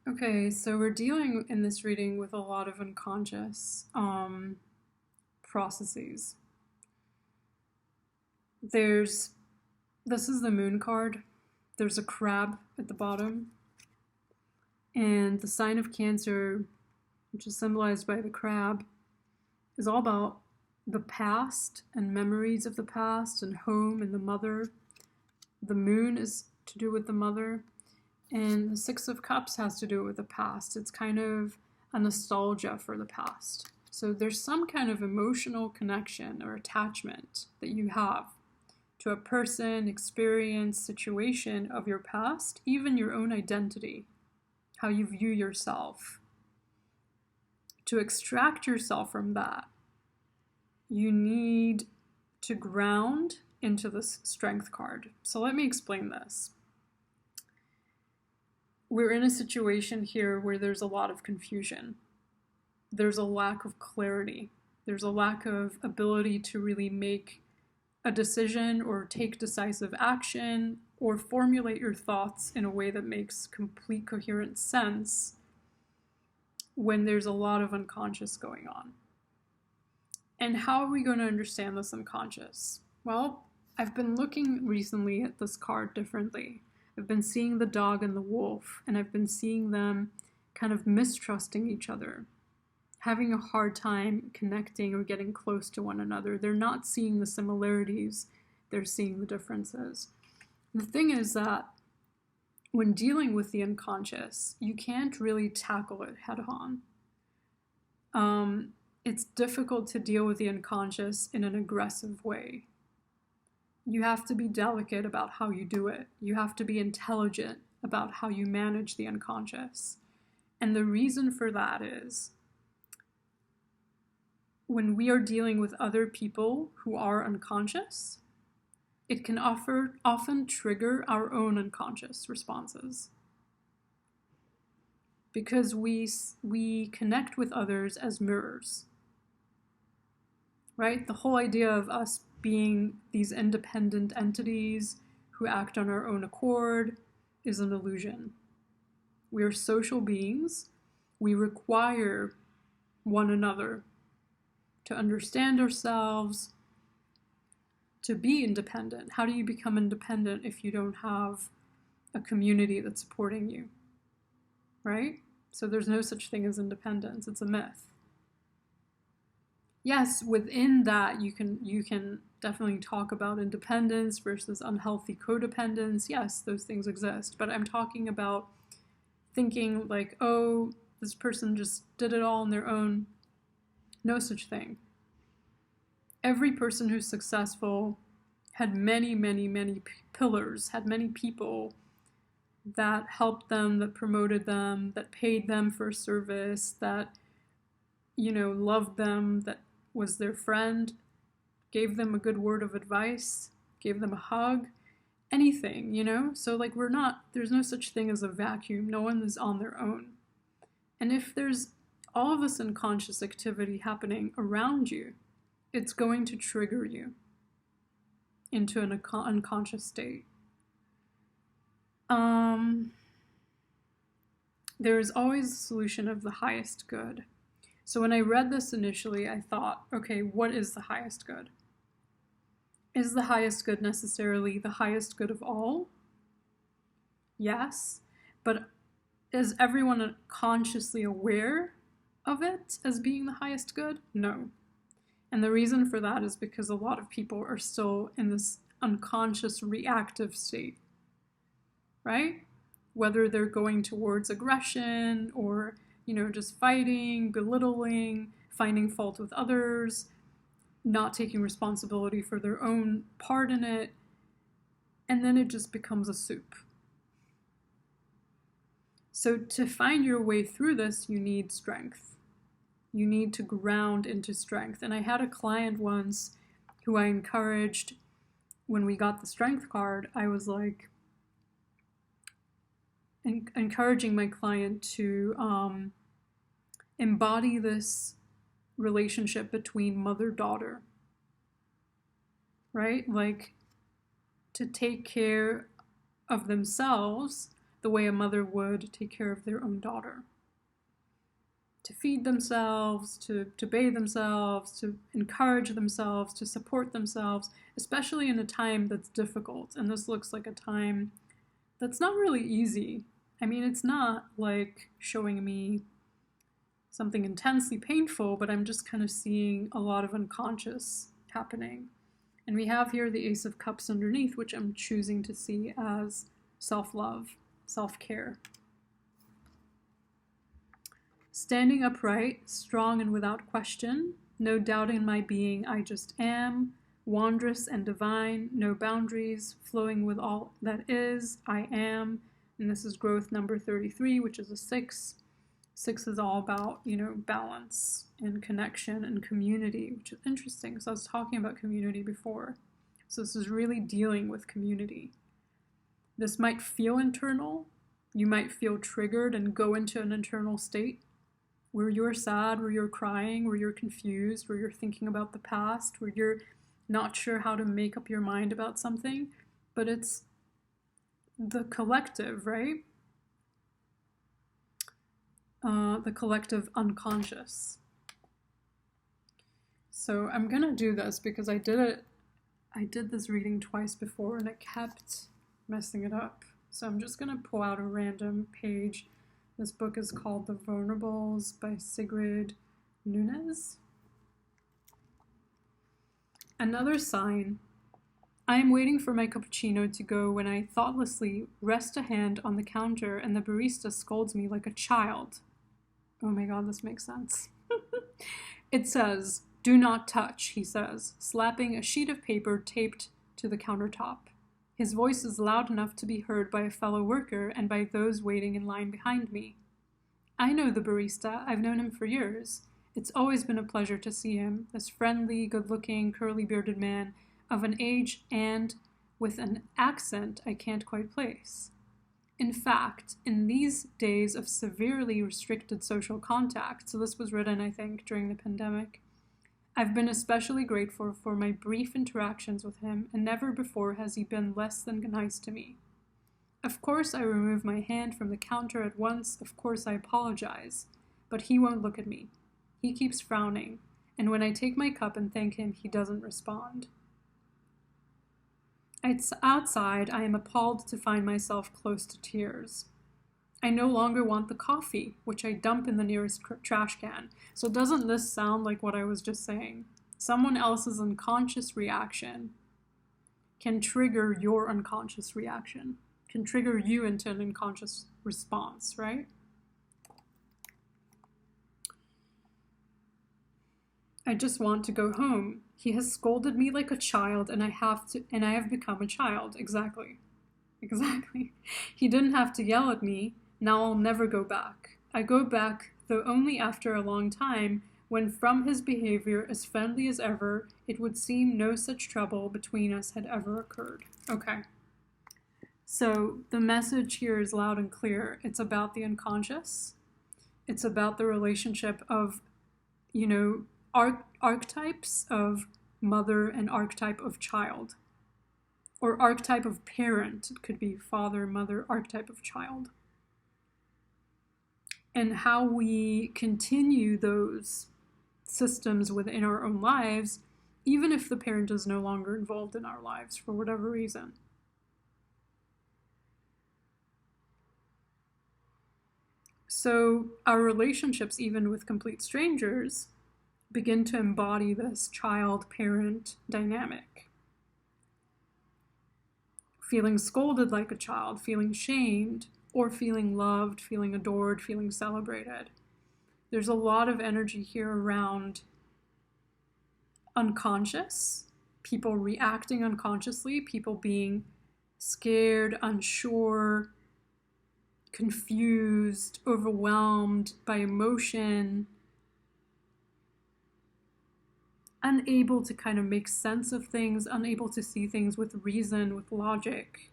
Okay, so we're dealing in this reading with a lot of unconscious processes. This is the moon card. There's a crab at the bottom. And the sign of Cancer, which is symbolized by the crab, is all about the past and memories of the past and home and the mother. The moon is to do with the mother. And the Six of Cups has to do with the past. It's kind of a nostalgia for the past. So there's some kind of emotional connection or attachment that you have to a person, experience, situation of your past, even your own identity, how you view yourself. To extract yourself from that, you need to ground into this Strength card. So let me explain this. We're in a situation here where there's a lot of confusion. There's a lack of clarity. There's a lack of ability to really make a decision or take decisive action or formulate your thoughts in a way that makes complete coherent sense when there's a lot of unconscious going on. And how are we going to understand this unconscious? Well, I've been looking recently at this card differently. I've been seeing the dog and the wolf, and I've been seeing them kind of mistrusting each other, having a hard time connecting or getting close to one another. They're not seeing the similarities, they're seeing the differences. The thing is that when dealing with the unconscious, you can't really tackle it head on. It's difficult to deal with the unconscious in an aggressive way. You have to be delicate about how you do it. You have to be intelligent about how you manage the unconscious. And the reason for that is when we are dealing with other people who are unconscious, it can often trigger our own unconscious responses. Because we connect with others as mirrors. Right? The whole idea of us being these independent entities who act on our own accord is an illusion. We are social beings. We require one another to understand ourselves, to be independent. How do you become independent if you don't have a community that's supporting you? Right? So there's no such thing as independence. It's a myth. Yes, within that you can definitely talk about independence versus unhealthy codependence. Yes, those things exist. But I'm talking about thinking like, oh, this person just did it all on their own. No such thing. Every person who's successful had many, many, many pillars, had many people that helped them, that promoted them, that paid them for service, that, loved them, that was their friend, gave them a good word of advice, gave them a hug, anything. So there's no such thing as a vacuum. No one is on their own. And if there's all of this unconscious activity happening around you, it's going to trigger you into an unconscious state. There is always a solution of the highest good. So when I read this initially, I thought, okay, what is the highest good? Is the highest good necessarily the highest good of all? Yes. But is everyone consciously aware of it as being the highest good? No. And the reason for that is because a lot of people are still in this unconscious reactive state, right? Whether they're going towards aggression or, just fighting, belittling, finding fault with others, not taking responsibility for their own part in it, and then it just becomes a soup. So to find your way through this, you need strength. You need to ground into strength. And I had a client once who I encouraged when we got the Strength card. I was like encouraging my client to embody this relationship between mother-daughter, right? Like to take care of themselves, the way a mother would take care of their own daughter. To feed themselves, to bathe themselves, to encourage themselves, to support themselves, especially in a time that's difficult. And this looks like a time that's not really easy. I mean, it's not like showing me something intensely painful, but I'm just kind of seeing a lot of unconscious happening. And we have here the Ace of Cups underneath, which I'm choosing to see as self-love, self-care. Standing upright, strong and without question, no doubt in my being, I just am, wondrous and divine, no boundaries, flowing with all that is, I am. And this is growth number 33, which is a 6. 6 is all about, balance and connection and community, which is interesting. So I was talking about community before. So this is really dealing with community. This might feel internal. You might feel triggered and go into an internal state where you're sad, where you're crying, where you're confused, where you're thinking about the past, where you're not sure how to make up your mind about something. But it's the collective, right? The collective unconscious. So I'm gonna do this because I did this reading twice before and I kept messing it up. So I'm just gonna pull out a random page. This book is called The Vulnerables by Sigrid Nunez. Another sign. I am waiting for my cappuccino to go when I thoughtlessly rest a hand on the counter and the barista scolds me like a child. Oh my god, this makes sense. It says, "Do not touch," he says, slapping a sheet of paper taped to the countertop. His voice is loud enough to be heard by a fellow worker and by those waiting in line behind me. I know the barista. I've known him for years. It's always been a pleasure to see him, this friendly, good-looking, curly-bearded man of an age and with an accent I can't quite place. In fact, in these days of severely restricted social contact, so this was written, I think, during the pandemic, I've been especially grateful for my brief interactions with him, and never before has he been less than nice to me. Of course I remove my hand from the counter at once, of course I apologize, but he won't look at me. He keeps frowning, and when I take my cup and thank him, he doesn't respond. Outside, I am appalled to find myself close to tears. I no longer want the coffee, which I dump in the nearest trash can. So doesn't this sound like what I was just saying? Someone else's unconscious reaction can trigger your unconscious reaction, can trigger you into an unconscious response, right? I just want to go home. He has scolded me like a child, and I have become a child. Exactly. He didn't have to yell at me. Now I'll never go back. I go back, though only after a long time, when from his behavior, as friendly as ever, it would seem no such trouble between us had ever occurred. Okay. So the message here is loud and clear. It's about the unconscious. It's about the relationship of, archetypes of mother and archetype of child. Or archetype of parent. It could be father, mother, archetype of child. And how we continue those systems within our own lives, even if the parent is no longer involved in our lives for whatever reason. So our relationships, even with complete strangers, begin to embody this child-parent dynamic. Feeling scolded like a child, feeling shamed, or feeling loved, feeling adored, feeling celebrated. There's a lot of energy here around unconscious, people reacting unconsciously, people being scared, unsure, confused, overwhelmed by emotion, unable to kind of make sense of things, unable to see things with reason, with logic.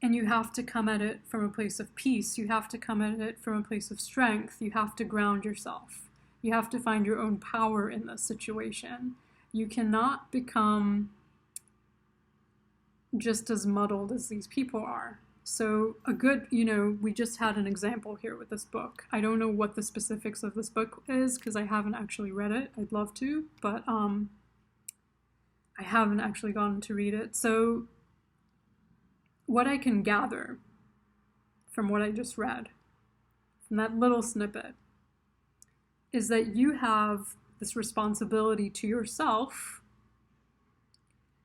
And you have to come at it from a place of peace. You have to come at it from a place of strength. You have to ground yourself. You have to find your own power in this situation. You cannot become just as muddled as these people are. So a good, we just had an example here with this book. I don't know what the specifics of this book is because I haven't actually read it. I'd love to, but I haven't actually gotten to read it. So what I can gather from what I just read, from that little snippet, is that you have this responsibility to yourself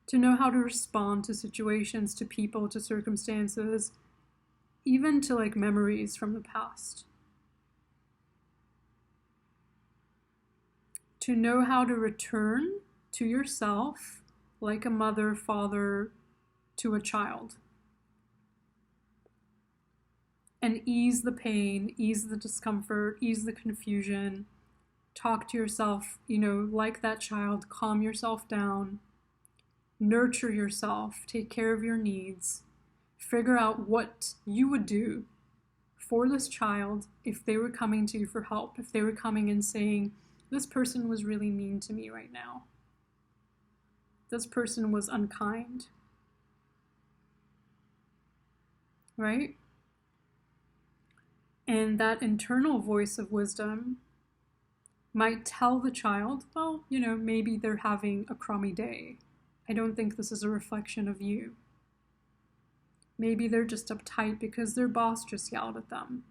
to know how to respond to situations, to people, to circumstances, even to like memories from the past. To know how to return to yourself like a mother, father to a child. And ease the pain, ease the discomfort, ease the confusion. Talk to yourself, like that child, calm yourself down. Nurture yourself, take care of your needs, figure out what you would do for this child if they were coming to you for help, if they were coming and saying, this person was really mean to me right now. This person was unkind. Right? And that internal voice of wisdom might tell the child, well, maybe they're having a crummy day. I don't think this is a reflection of you. Maybe they're just uptight because their boss just yelled at them.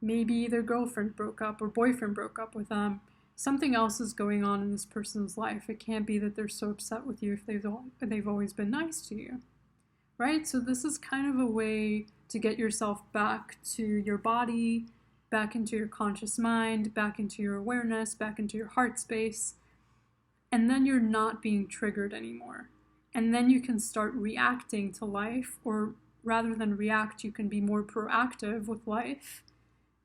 Maybe their girlfriend broke up or boyfriend broke up with them. Something else is going on in this person's life. It can't be that they're so upset with you if they've always been nice to you. Right? So this is kind of a way to get yourself back to your body, back into your conscious mind, back into your awareness, back into your heart space. And then you're not being triggered anymore. And then you can start reacting to life, or rather than react, you can be more proactive with life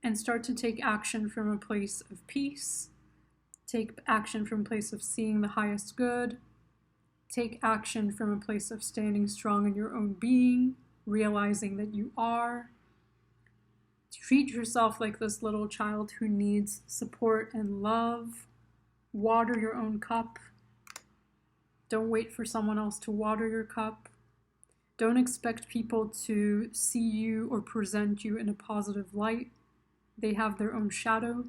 and start to take action from a place of peace, take action from a place of seeing the highest good, take action from a place of standing strong in your own being, realizing that you are. Treat yourself like this little child who needs support and love. Water your own cup. Don't wait for someone else to water your cup. Don't expect people to see you or present you in a positive light. They have their own shadow.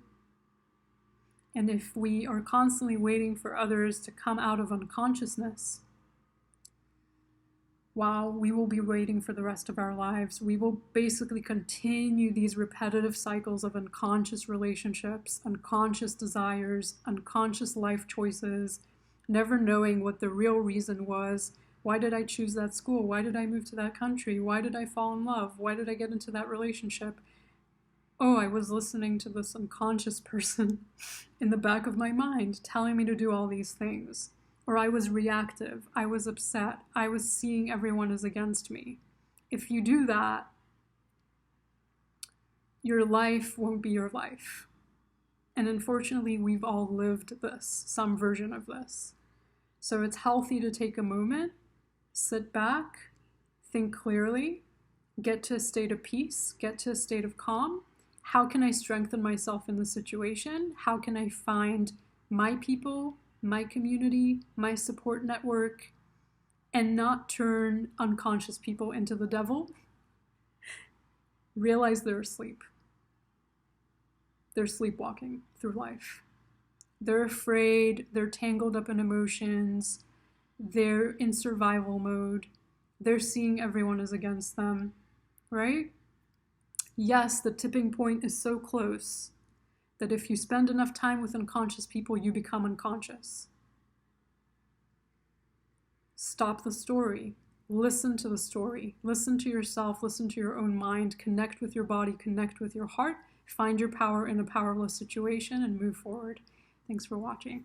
And if we are constantly waiting for others to come out of unconsciousness, we will be waiting for the rest of our lives. We will basically continue these repetitive cycles of unconscious relationships, unconscious desires, unconscious life choices, never knowing what the real reason was. Why did I choose that school? Why did I move to that country? Why did I fall in love? Why did I get into that relationship? Oh, I was listening to this unconscious person in the back of my mind telling me to do all these things. Or I was reactive, I was upset, I was seeing everyone as against me. If you do that, your life won't be your life. And unfortunately, we've all lived this, some version of this. So it's healthy to take a moment, sit back, think clearly, get to a state of peace, get to a state of calm. How can I strengthen myself in the situation? How can I find my people, my community, my support network, and not turn unconscious people into the devil? Realize they're asleep. They're sleepwalking through life. They're afraid, they're tangled up in emotions, they're in survival mode, they're seeing everyone as against them, right? Yes, the tipping point is so close that if you spend enough time with unconscious people, you become unconscious. Stop the story. Listen to the story. Listen to yourself. Listen to your own mind. Connect with your body. Connect with your heart. Find your power in a powerless situation and move forward. Thanks for watching.